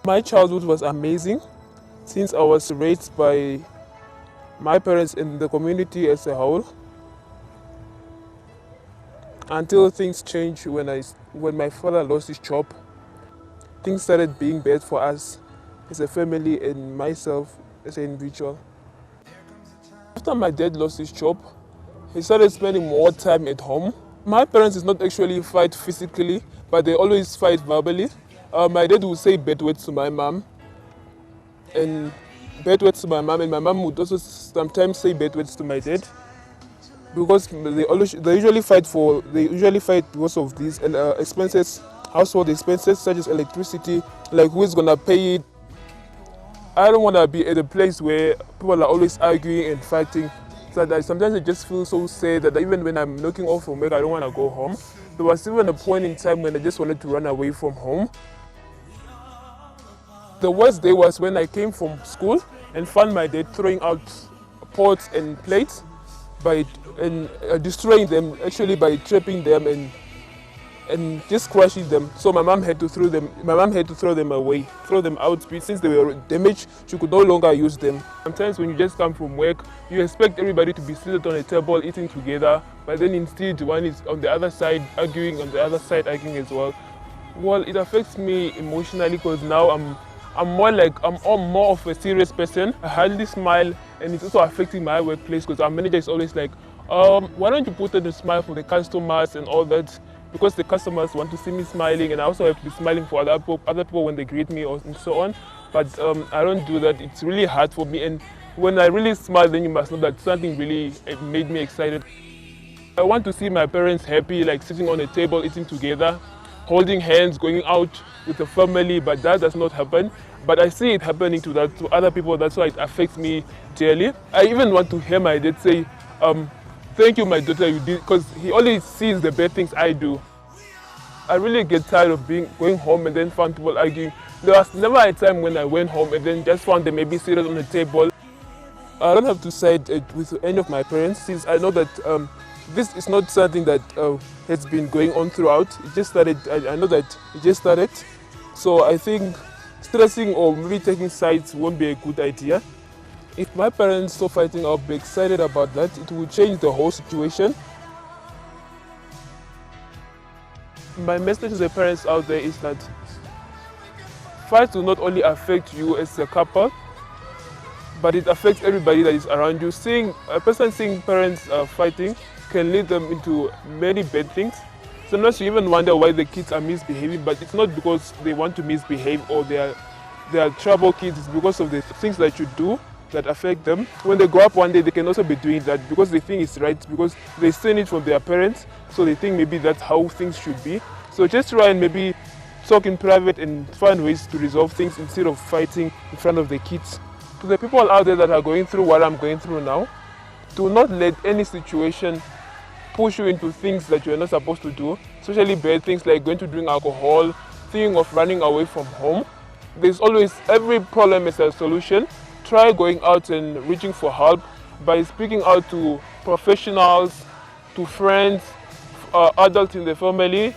My childhood was amazing since I was raised by my parents and the community as a whole. Until things changed when my father lost his job, things started being bad for us as a family and myself as an individual. After my dad lost his job, he started spending more time at home. My parents did not actually fight physically, but they always fight verbally. My dad would say bad words to my mom, and my mom would also sometimes say bad words to my dad, because they usually fight because of these expenses, household expenses such as electricity, like who is gonna pay it. I don't want to be at a place where people are always arguing and fighting. So that sometimes I just feel so sad that even when I'm knocking off from work, I don't want to go home. There was even a point in time when I just wanted to run away from home. The worst day was when I came from school and found my dad throwing out pots and plates destroying them, actually by trapping them and just crushing them. So my mom had to throw them. My mom had to throw them away, throw them out since they were damaged. She could no longer use them. Sometimes when you just come from work, you expect everybody to be seated on a table eating together, but then instead one is on the other side arguing, on the other side arguing as well. Well, it affects me emotionally because now I'm more of a serious person. I hardly smile, and it's also affecting my workplace because our manager is always like, why don't you put on a smile for the customers and all that? Because the customers want to see me smiling, and I also have to be smiling for other people when they greet me and so on. But I don't do that. It's really hard for me, and when I really smile, then you must know that something really made me excited. I want to see my parents happy, like sitting on a table, eating together, holding hands, going out with the family, but that does not happen. But I see it happening to other people. That's why it affects me dearly. I even want to hear my dad say, thank you, my daughter, you did, because he always sees the bad things I do. I really get tired of going home and then find people arguing. There was never a time when I went home and then just found them maybe seated on the table. I don't have to side with any of my parents, since I know that this is not something that has been going on throughout. It just started. I know that it just started. So I think stressing or maybe taking sides won't be a good idea. If my parents stop fighting, I'll be excited about that. It will change the whole situation. My message to the parents out there is that fights will not only affect you as a couple, but it affects everybody that is around you. Seeing parents fighting can lead them into many bad things. Sometimes you even wonder why the kids are misbehaving, but it's not because they want to misbehave or they are trouble kids. It's because of the things that you do that affect them. When they grow up one day, they can also be doing that because they think it's right, because they seen it from their parents, so they think maybe that's how things should be. So just try and maybe talk in private and find ways to resolve things instead of fighting in front of the kids. To the people out there that are going through what I'm going through now, do not let any situation push you into things that you're not supposed to do, especially bad things like going to drink alcohol, thinking of running away from home. There's always, every problem has a solution. Try going out and reaching for help by speaking out to professionals, to friends, adults in the family.